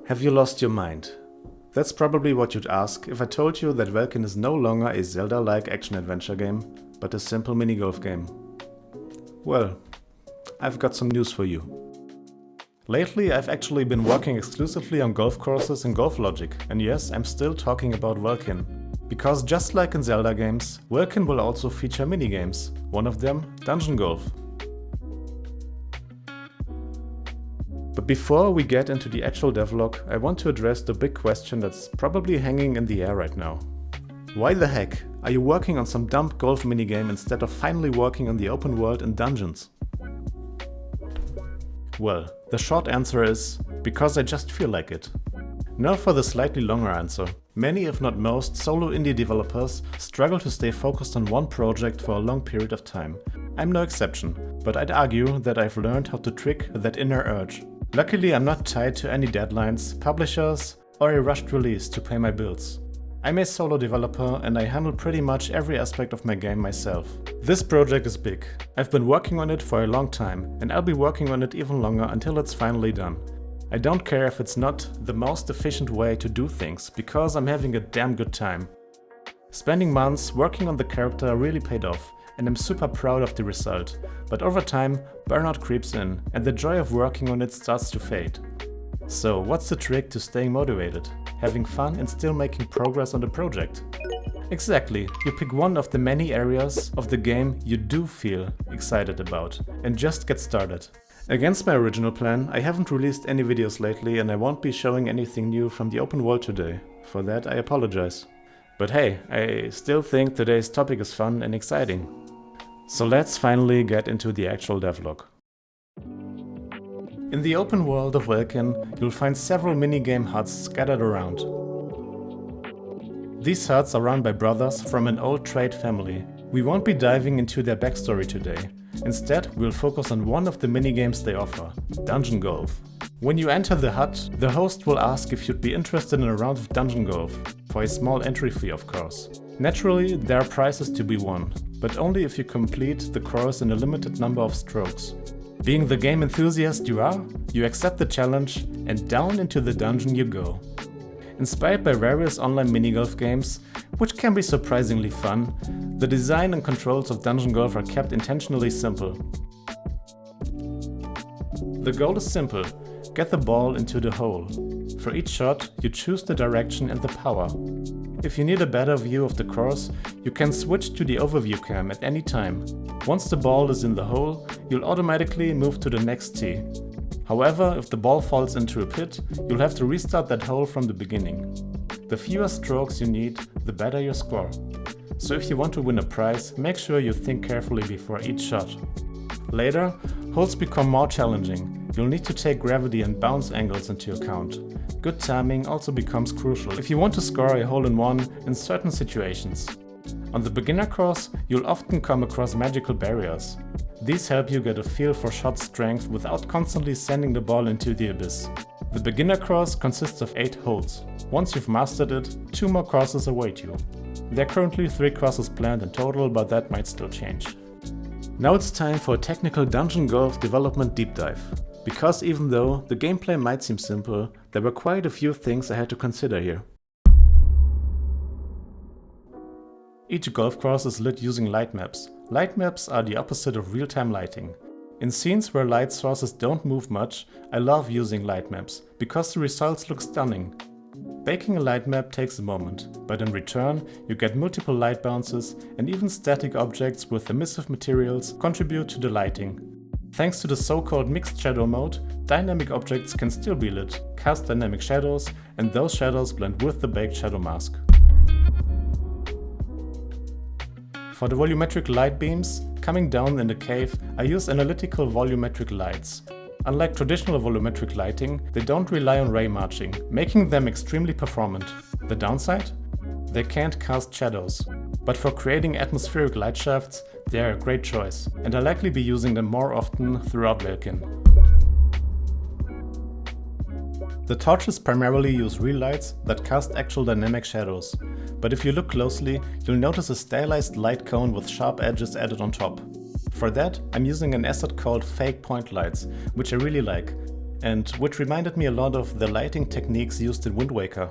Have you lost your mind? That's probably what you'd ask if I told you that Velkyn is no longer a Zelda-like action-adventure game, but a simple mini-golf game. Well, I've got some news for you. Lately I've actually been working exclusively on golf courses and golf logic, and yes, I'm still talking about Velkyn. Because just like in Zelda games, Velkyn will also feature minigames, one of them Dungeon Golf. But before we get into the actual devlog, I want to address the big question that's probably hanging in the air right now. Why the heck are you working on some dumb golf minigame instead of finally working on the open world and dungeons? Well, the short answer is, because I just feel like it. Now for the slightly longer answer. Many, if not most, solo indie developers struggle to stay focused on one project for a long period of time. I'm no exception, but I'd argue that I've learned how to trick that inner urge. Luckily, I'm not tied to any deadlines, publishers, or a rushed release to pay my bills. I'm a solo developer and I handle pretty much every aspect of my game myself. This project is big. I've been working on it for a long time and I'll be working on it even longer until it's finally done. I don't care if it's not the most efficient way to do things, because I'm having a damn good time. Spending months working on the character really paid off, and I'm super proud of the result, but over time burnout creeps in and the joy of working on it starts to fade. So what's the trick to staying motivated, having fun and still making progress on the project? Exactly, you pick one of the many areas of the game you do feel excited about and just get started. Against my original plan, I haven't released any videos lately and I won't be showing anything new from the open world today. For that I apologize. But hey, I still think today's topic is fun and exciting. So let's finally get into the actual devlog. In the open world of Velkyn, you'll find several minigame huts scattered around. These huts are run by brothers from an old trade family. We won't be diving into their backstory today. Instead, we'll focus on one of the minigames they offer, Dungeon Golf. When you enter the hut, the host will ask if you'd be interested in a round of Dungeon Golf, for a small entry fee of course. Naturally, there are prizes to be won, but only if you complete the course in a limited number of strokes. Being the game enthusiast you are, you accept the challenge and down into the dungeon you go. Inspired by various online minigolf games, which can be surprisingly fun, the design and controls of Dungeon Golf are kept intentionally simple. The goal is simple: get the ball into the hole. For each shot, you choose the direction and the power. If you need a better view of the course, you can switch to the overview cam at any time. Once the ball is in the hole, you'll automatically move to the next tee. However, if the ball falls into a pit, you'll have to restart that hole from the beginning. The fewer strokes you need, the better your score. So if you want to win a prize, make sure you think carefully before each shot. Later, holes become more challenging. You'll need to take gravity and bounce angles into account. Good timing also becomes crucial if you want to score a hole-in-one in certain situations. On the beginner course, you'll often come across magical barriers. These help you get a feel for shot strength without constantly sending the ball into the abyss. The beginner course consists of 8 holes. Once you've mastered it, 2 more courses await you. There are currently 3 courses planned in total, but that might still change. Now it's time for a technical Dungeon Golf development deep dive. Because even though the gameplay might seem simple, there were quite a few things I had to consider here. Each golf course is lit using light maps. Light maps are the opposite of real-time lighting. In scenes where light sources don't move much, I love using light maps, because the results look stunning. Baking a light map takes a moment, but in return you get multiple light bounces, and even static objects with emissive materials contribute to the lighting. Thanks to the so-called mixed shadow mode, dynamic objects can still be lit, cast dynamic shadows, and those shadows blend with the baked shadow mask. For the volumetric light beams coming down in the cave, I use analytical volumetric lights. Unlike traditional volumetric lighting, they don't rely on ray marching, making them extremely performant. The downside? They can't cast shadows. But for creating atmospheric light shafts, they are a great choice, and I'll likely be using them more often throughout Velkyn. The torches primarily use real lights that cast actual dynamic shadows, but if you look closely, you'll notice a stylized light cone with sharp edges added on top. For that, I'm using an asset called fake point lights, which I really like. and which reminded me a lot of the lighting techniques used in Wind Waker.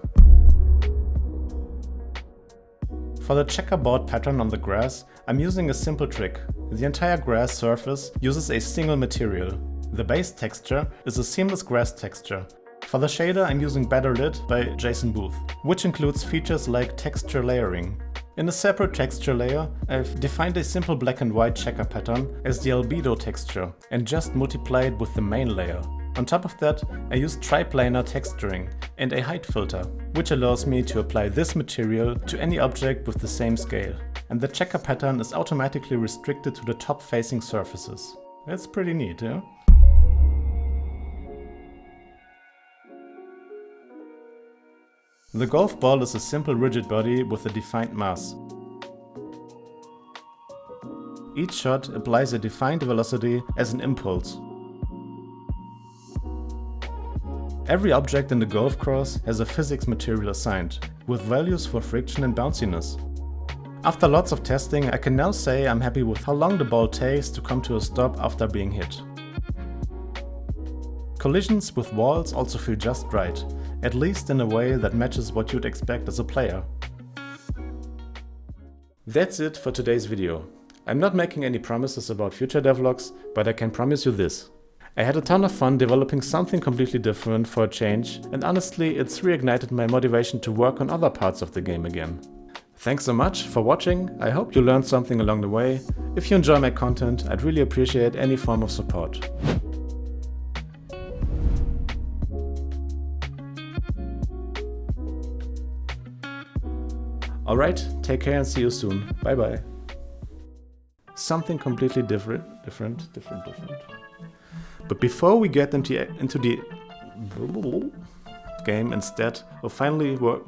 For the checkerboard pattern on the grass, I'm using a simple trick. The entire grass surface uses a single material. The base texture is a seamless grass texture. For the shader, I'm using Better Lit by Jason Booth, which includes features like texture layering. In a separate texture layer, I've defined a simple black and white checker pattern as the albedo texture and just multiplied with the main layer. On top of that, I use triplanar texturing and a height filter, which allows me to apply this material to any object with the same scale. And the checker pattern is automatically restricted to the top-facing surfaces. That's pretty neat, yeah? The golf ball is a simple rigid body with a defined mass. Each shot applies a defined velocity as an impulse. Every object in the golf course has a physics material assigned, with values for friction and bounciness. After lots of testing, I can now say I'm happy with how long the ball takes to come to a stop after being hit. Collisions with walls also feel just right, at least in a way that matches what you'd expect as a player. That's it for today's video. I'm not making any promises about future devlogs, but I can promise you this. I had a ton of fun developing something completely different for a change, and honestly, it's reignited my motivation to work on other parts of the game again. Thanks so much for watching, I hope you learned something along the way. If you enjoy my content, I'd really appreciate any form of support. Alright, take care and see you soon. Bye bye. Something completely different. But before we get into the game instead of finally work